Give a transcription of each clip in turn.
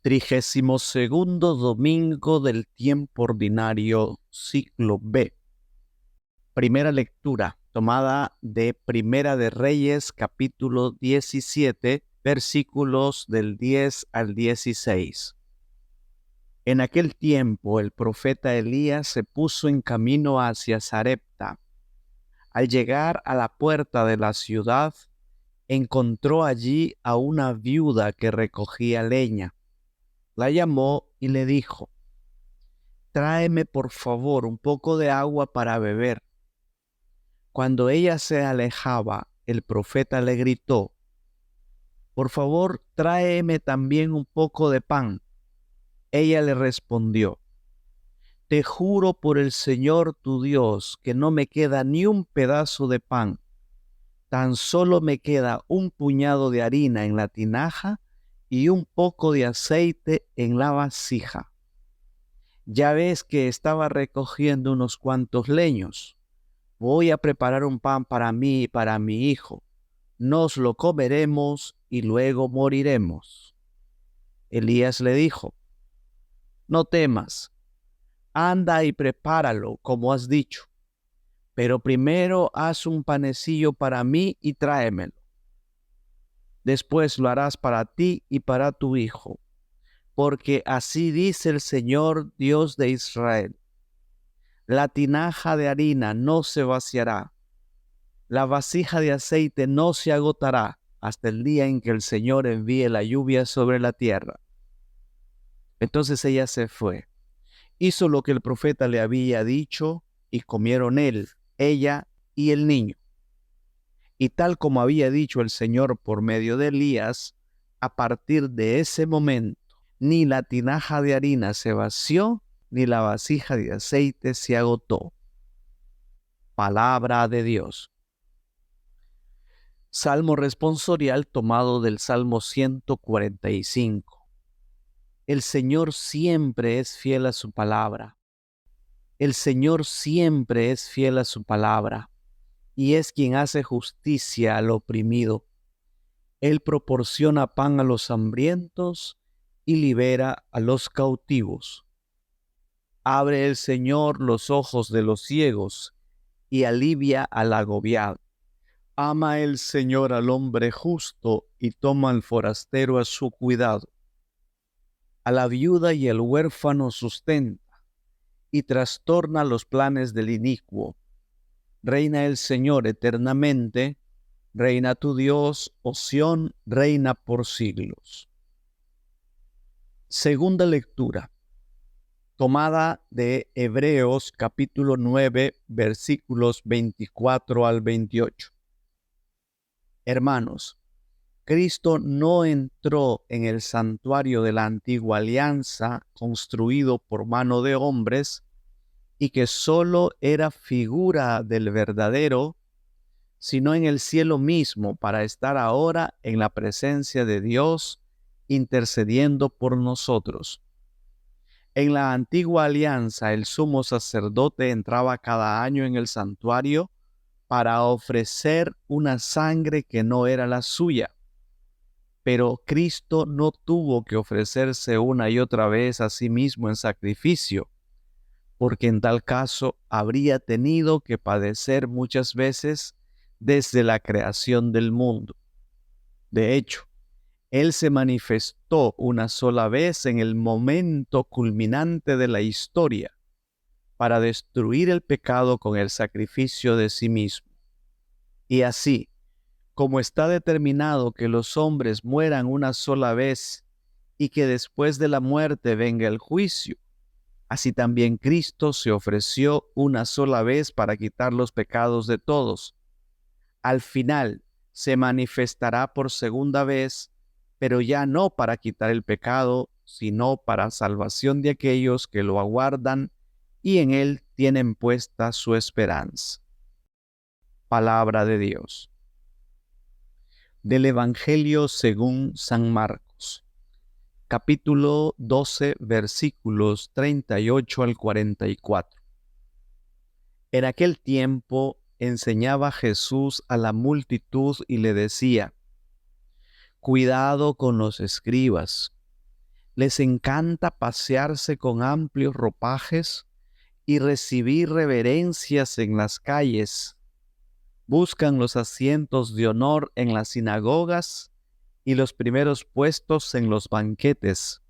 32º domingo del tiempo ordinario, ciclo B. Primera lectura, tomada de Primera de Reyes, capítulo 17, versículos del 10 al 16. En aquel tiempo el profeta Elías se puso en camino hacia Sarepta. Al llegar a la puerta de la ciudad, encontró allí a una viuda que recogía leña. La llamó y le dijo: «Tráeme por favor un poco de agua para beber». Cuando ella se alejaba, el profeta le gritó: «Por favor, tráeme también un poco de pan». Ella le respondió: «Te juro por el Señor tu Dios que no me queda ni un pedazo de pan. Tan solo me queda un puñado de harina en la tinaja y un poco de aceite en la vasija. Ya ves que estaba recogiendo unos cuantos leños. Voy a preparar un pan para mí y para mi hijo. Nos lo comeremos y luego moriremos». Elías le dijo: «No temas, anda y prepáralo como has dicho, pero primero haz un panecillo para mí y tráemelo. Después lo harás para ti y para tu hijo, porque así dice el Señor Dios de Israel: la tinaja de harina no se vaciará, la vasija de aceite no se agotará hasta el día en que el Señor envíe la lluvia sobre la tierra». Entonces ella se fue, hizo lo que el profeta le había dicho y comieron ella y el niño. Y tal como había dicho el Señor por medio de Elías, a partir de ese momento, ni la tinaja de harina se vació, ni la vasija de aceite se agotó. Palabra de Dios. Salmo responsorial tomado del Salmo 145. El Señor siempre es fiel a su palabra. El Señor siempre es fiel a su palabra, y es quien hace justicia al oprimido. Él proporciona pan a los hambrientos y libera a los cautivos. Abre el Señor los ojos de los ciegos y alivia al agobiado. Ama el Señor al hombre justo y toma al forastero a su cuidado. A la viuda y al huérfano sustenta y trastorna los planes del inicuo. Reina el Señor eternamente, reina tu Dios, oh Sión, reina por siglos. Segunda lectura, tomada de Hebreos capítulo 9, versículos 24 al 28. Hermanos, Cristo no entró en el santuario de la antigua alianza construido por mano de hombres y que solo era figura del verdadero, sino en el cielo mismo, para estar ahora en la presencia de Dios, intercediendo por nosotros. En la antigua alianza, el sumo sacerdote entraba cada año en el santuario para ofrecer una sangre que no era la suya. Pero Cristo no tuvo que ofrecerse una y otra vez a sí mismo en sacrificio, porque en tal caso habría tenido que padecer muchas veces desde la creación del mundo. De hecho, Él se manifestó una sola vez en el momento culminante de la historia para destruir el pecado con el sacrificio de sí mismo. Y así, como está determinado que los hombres mueran una sola vez y que después de la muerte venga el juicio, así también Cristo se ofreció una sola vez para quitar los pecados de todos. Al final se manifestará por segunda vez, pero ya no para quitar el pecado, sino para salvación de aquellos que lo aguardan y en Él tienen puesta su esperanza. Palabra de Dios. Del Evangelio según San Marcos, capítulo 12, versículos 38 al 44. En aquel tiempo enseñaba Jesús a la multitud y le decía: «Cuidado con los escribas. Les encanta pasearse con amplios ropajes y recibir reverencias en las calles. Buscan los asientos de honor en las sinagogas y los primeros puestos en los banquetes.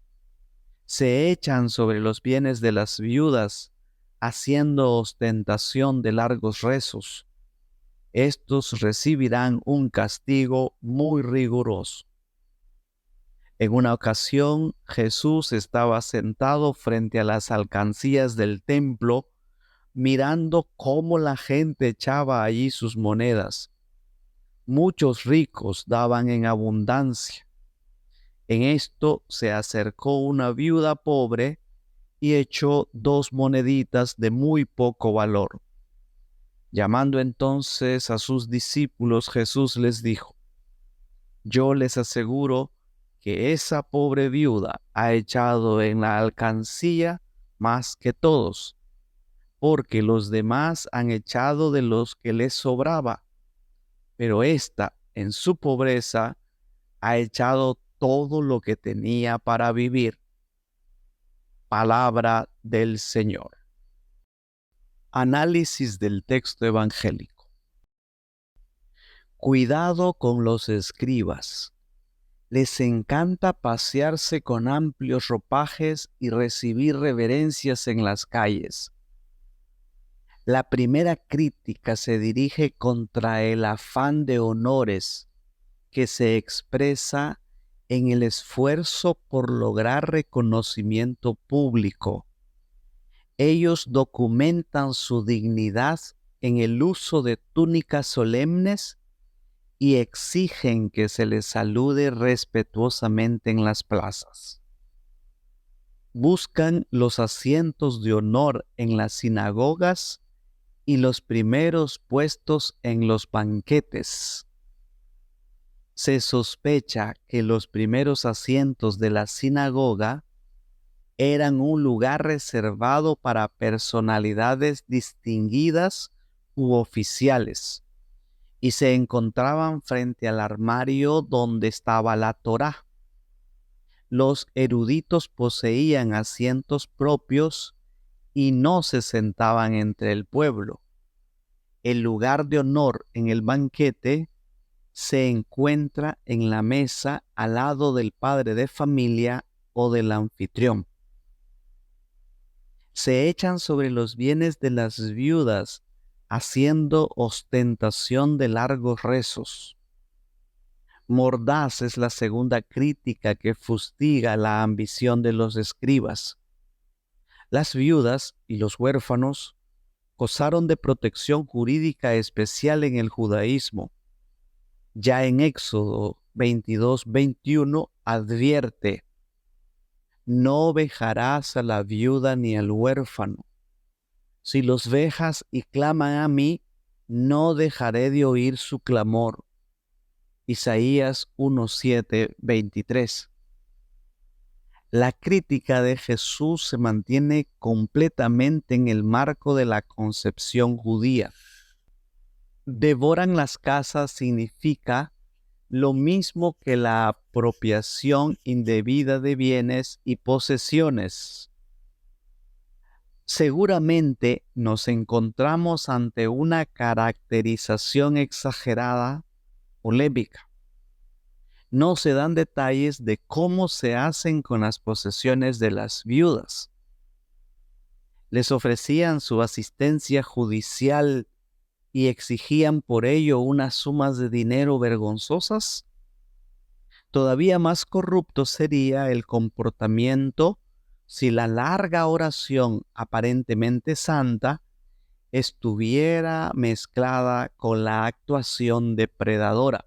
Se echan sobre los bienes de las viudas, haciendo ostentación de largos rezos. Estos recibirán un castigo muy riguroso. En una ocasión, Jesús estaba sentado frente a las alcancías del templo, mirando cómo la gente echaba allí sus monedas. Muchos ricos daban en abundancia. En esto se acercó una viuda pobre y echó 2 moneditas de muy poco valor. Llamando entonces a sus discípulos, Jesús les dijo: Yo les aseguro que esa pobre viuda ha echado en la alcancía más que todos, porque los demás han echado de los que les sobraba, pero ésta, en su pobreza, ha echado todo lo que tenía para vivir. Palabra del Señor. Análisis del texto evangélico. Cuidado con los escribas. Les encanta pasearse con amplios ropajes y recibir reverencias en las calles. La primera crítica se dirige contra el afán de honores que se expresa en el esfuerzo por lograr reconocimiento público. Ellos documentan su dignidad en el uso de túnicas solemnes y exigen que se les salude respetuosamente en las plazas. Buscan los asientos de honor en las sinagogas y los primeros puestos en los banquetes. Se sospecha que los primeros asientos de la sinagoga eran un lugar reservado para personalidades distinguidas u oficiales, y se encontraban frente al armario donde estaba la Torá. Los eruditos poseían asientos propios y no se sentaban entre el pueblo. El lugar de honor en el banquete se encuentra en la mesa al lado del padre de familia o del anfitrión. Se echan sobre los bienes de las viudas, haciendo ostentación de largos rezos. Mordaz es la segunda crítica que fustiga la ambición de los escribas. Las viudas y los huérfanos gozaron de protección jurídica especial en el judaísmo. Ya en Éxodo 22:21 advierte: No vejarás a la viuda ni al huérfano. Si los vejas y claman a mí, no dejaré de oír su clamor. Isaías 1:7-23. La crítica de Jesús se mantiene completamente en el marco de la concepción judía. Devoran las casas significa lo mismo que la apropiación indebida de bienes y posesiones. Seguramente nos encontramos ante una caracterización exagerada, polémica. No se dan detalles de cómo se hacen con las posesiones de las viudas. Les ofrecían su asistencia judicial y exigían por ello unas sumas de dinero vergonzosas. Todavía más corrupto sería el comportamiento si la larga oración aparentemente santa estuviera mezclada con la actuación depredadora.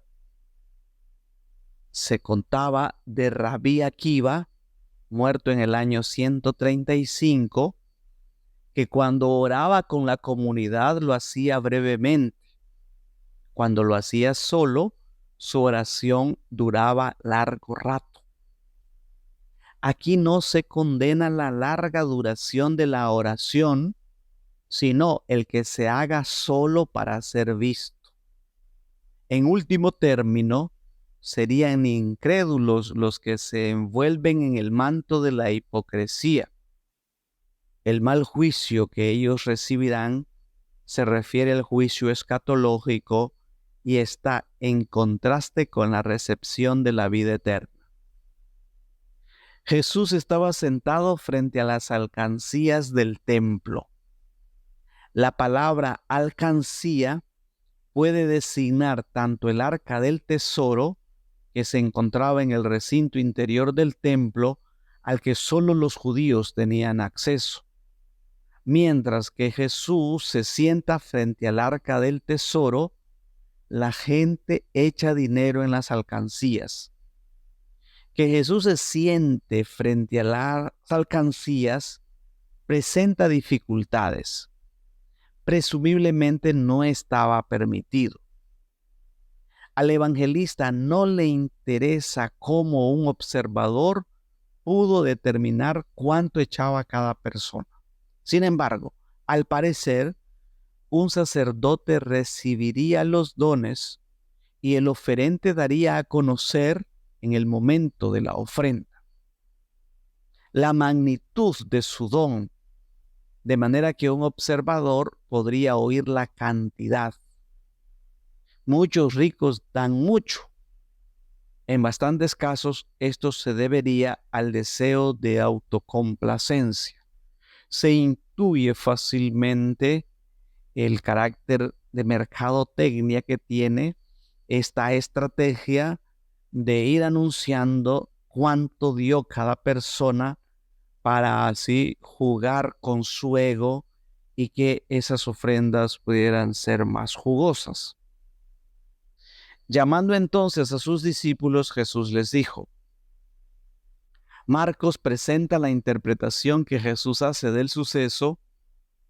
Se contaba de Rabí Akiva, muerto en el año 135, que cuando oraba con la comunidad lo hacía brevemente. Cuando lo hacía solo, su oración duraba largo rato. Aquí no se condena la larga duración de la oración, sino el que se haga solo para ser visto. En último término, serían incrédulos los que se envuelven en el manto de la hipocresía. El mal juicio que ellos recibirán se refiere al juicio escatológico y está en contraste con la recepción de la vida eterna. Jesús estaba sentado frente a las alcancías del templo. La palabra alcancía puede designar tanto el arca del tesoro, que se encontraba en el recinto interior del templo, al que solo los judíos tenían acceso, mientras que Jesús se sienta frente al arca del tesoro. La gente echa dinero en las alcancías. Que Jesús se siente frente a las alcancías presenta dificultades. Presumiblemente no estaba permitido. Al evangelista no le interesa cómo un observador pudo determinar cuánto echaba cada persona. Sin embargo, al parecer, un sacerdote recibiría los dones y el oferente daría a conocer en el momento de la ofrenda la magnitud de su don, de manera que un observador podría oír la cantidad. Muchos ricos dan mucho. En bastantes casos, esto se debería al deseo de autocomplacencia. Se intuye fácilmente el carácter de mercadotecnia que tiene esta estrategia de ir anunciando cuánto dio cada persona para así jugar con su ego y que esas ofrendas pudieran ser más jugosas. Llamando entonces a sus discípulos, Jesús les dijo. Marcos presenta la interpretación que Jesús hace del suceso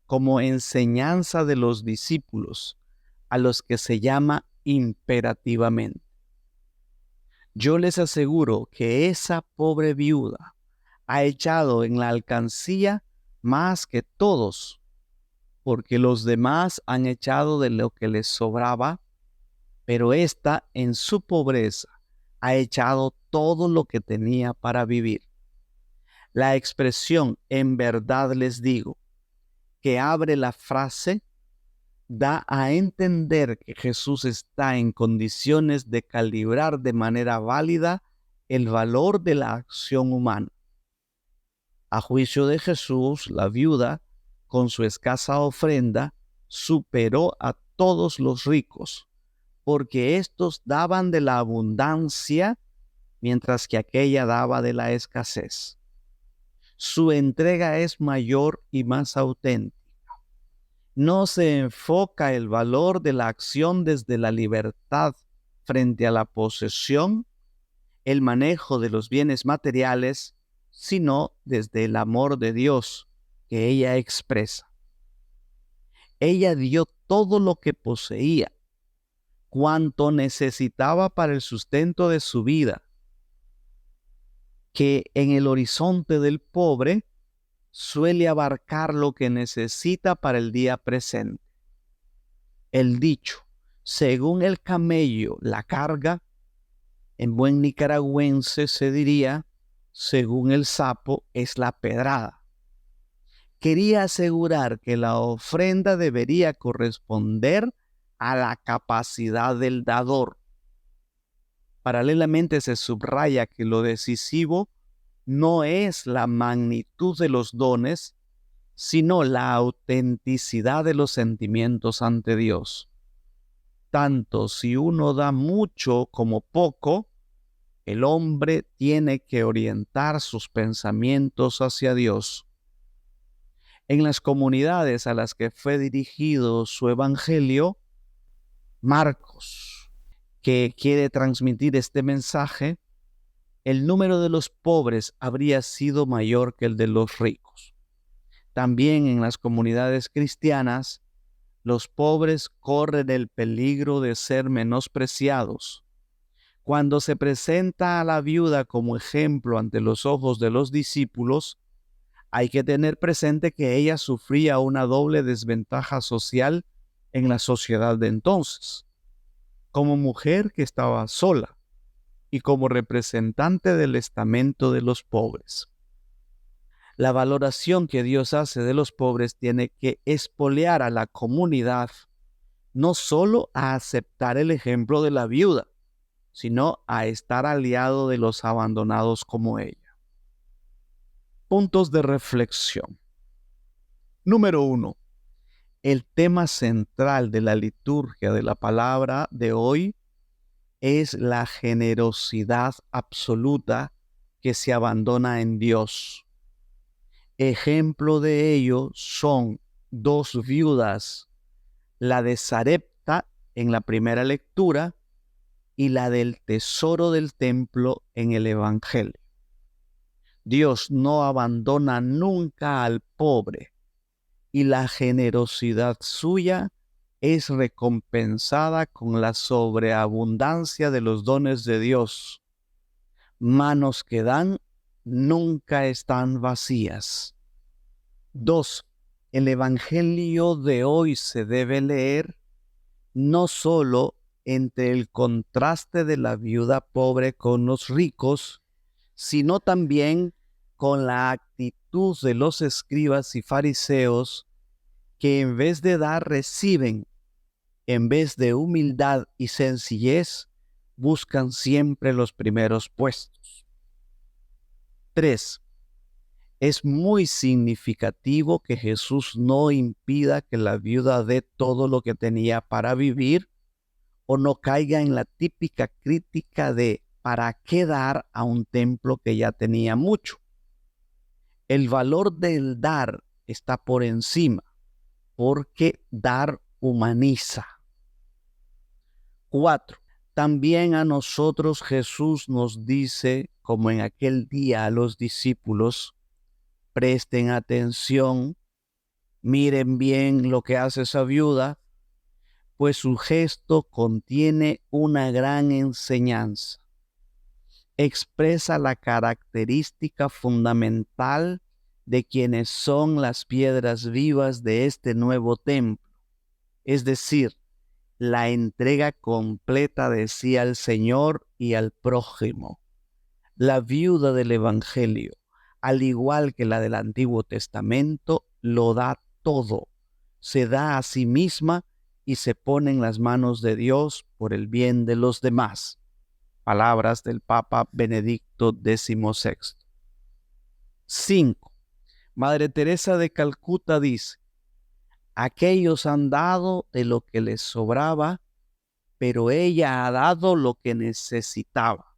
como enseñanza de los discípulos, a los que se llama imperativamente. Yo les aseguro que esa pobre viuda ha echado en la alcancía más que todos, porque los demás han echado de lo que les sobraba, pero ésta en su pobreza ha echado todo lo que tenía para vivir. La expresión "en verdad les digo", que abre la frase, da a entender que Jesús está en condiciones de calibrar de manera válida el valor de la acción humana. A juicio de Jesús, la viuda, con su escasa ofrenda, superó a todos los ricos, porque éstos daban de la abundancia, mientras que aquella daba de la escasez. Su entrega es mayor y más auténtica. No se enfoca el valor de la acción desde la libertad frente a la posesión, el manejo de los bienes materiales, sino desde el amor de Dios que ella expresa. Ella dio todo lo que poseía, cuanto necesitaba para el sustento de su vida, que en el horizonte del pobre suele abarcar lo que necesita para el día presente. El dicho, según el camello la carga, en buen nicaragüense se diría, según el sapo es la pedrada. Quería asegurar que la ofrenda debería corresponder a la capacidad del dador. Paralelamente se subraya que lo decisivo no es la magnitud de los dones, sino la autenticidad de los sentimientos ante Dios. Tanto si uno da mucho como poco, el hombre tiene que orientar sus pensamientos hacia Dios. En las comunidades a las que fue dirigido su evangelio, Marcos, que quiere transmitir este mensaje, el número de los pobres habría sido mayor que el de los ricos. También en las comunidades cristianas, los pobres corren el peligro de ser menospreciados. Cuando se presenta a la viuda como ejemplo ante los ojos de los discípulos, hay que tener presente que ella sufría una doble desventaja social en la sociedad de entonces. Como mujer que estaba sola y como representante del estamento de los pobres. La valoración que Dios hace de los pobres tiene que espolear a la comunidad no solo a aceptar el ejemplo de la viuda, sino a estar aliado de los abandonados como ella. Puntos de reflexión. Número 1. El tema central de la liturgia de la palabra de hoy es la generosidad absoluta que se abandona en Dios. Ejemplo de ello son dos viudas, la de Sarepta en la primera lectura y la del tesoro del templo en el Evangelio. Dios no abandona nunca al pobre y la generosidad suya es recompensada con la sobreabundancia de los dones de Dios. Manos que dan nunca están vacías. 2. El Evangelio de hoy se debe leer no solo entre el contraste de la viuda pobre con los ricos, sino también con la actitud de los escribas y fariseos que en vez de dar reciben, en vez de humildad y sencillez, buscan siempre los primeros puestos. 3. Es muy significativo que Jesús no impida que la viuda dé todo lo que tenía para vivir o no caiga en la típica crítica de ¿para qué dar a un templo que ya tenía mucho? El valor del dar está por encima, porque dar humaniza. 4. También a nosotros Jesús nos dice, como en aquel día a los discípulos, presten atención, miren bien lo que hace esa viuda, pues su gesto contiene una gran enseñanza. Expresa la característica fundamental de quienes son las piedras vivas de este nuevo templo, es decir, la entrega completa de sí al Señor y al prójimo. La viuda del Evangelio, al igual que la del Antiguo Testamento, lo da todo, se da a sí misma y se pone en las manos de Dios por el bien de los demás. Palabras del Papa Benedicto XVI. 5. Madre Teresa de Calcuta dice: aquellos han dado de lo que les sobraba, pero ella ha dado lo que necesitaba.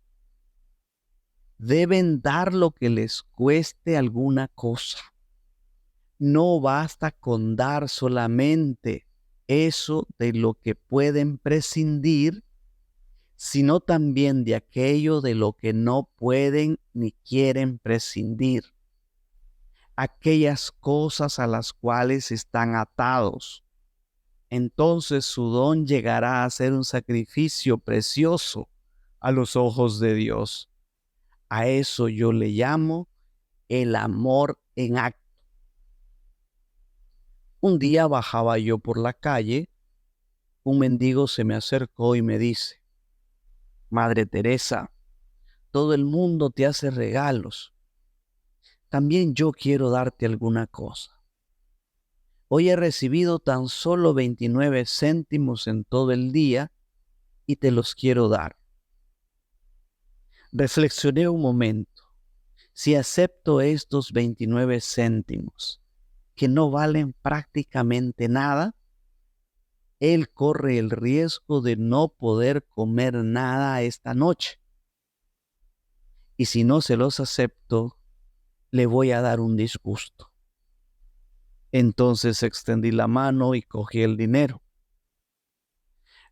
Deben dar lo que les cueste alguna cosa. No basta con dar solamente eso de lo que pueden prescindir, sino también de aquello de lo que no pueden ni quieren prescindir. Aquellas cosas a las cuales están atados. Entonces su don llegará a ser un sacrificio precioso a los ojos de Dios. A eso yo le llamo el amor en acto. Un día bajaba yo por la calle, un mendigo se me acercó y me dice: Madre Teresa, todo el mundo te hace regalos. También yo quiero darte alguna cosa. Hoy he recibido tan solo 29 céntimos en todo el día y te los quiero dar. Reflexioné un momento. Si acepto estos 29 céntimos, que no valen prácticamente nada, él corre el riesgo de no poder comer nada esta noche. Y si no se los acepto, le voy a dar un disgusto. Entonces extendí la mano y cogí el dinero.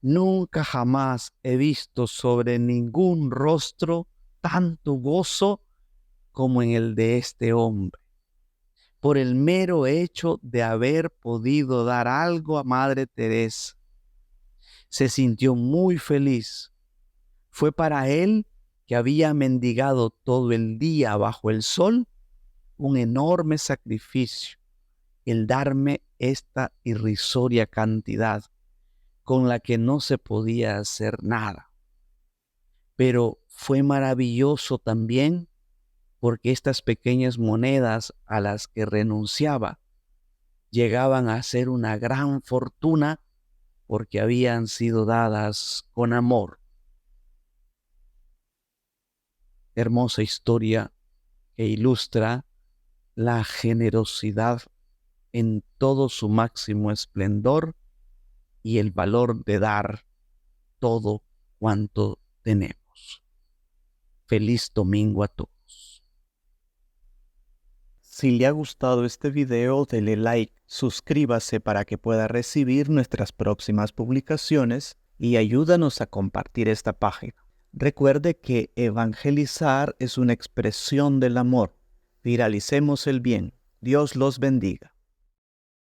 Nunca jamás he visto sobre ningún rostro tanto gozo como en el de este hombre, por el mero hecho de haber podido dar algo a Madre Teresa. Se sintió muy feliz. Fue para él, que había mendigado todo el día bajo el sol, un enorme sacrificio el darme esta irrisoria cantidad con la que no se podía hacer nada. Pero fue maravilloso también porque estas pequeñas monedas a las que renunciaba llegaban a ser una gran fortuna porque habían sido dadas con amor. Hermosa historia que ilustra la generosidad en todo su máximo esplendor y el valor de dar todo cuanto tenemos. Feliz domingo a todos. Si le ha gustado este video, dele like, suscríbase para que pueda recibir nuestras próximas publicaciones y ayúdanos a compartir esta página. Recuerde que evangelizar es una expresión del amor. Viralicemos el bien. Dios los bendiga.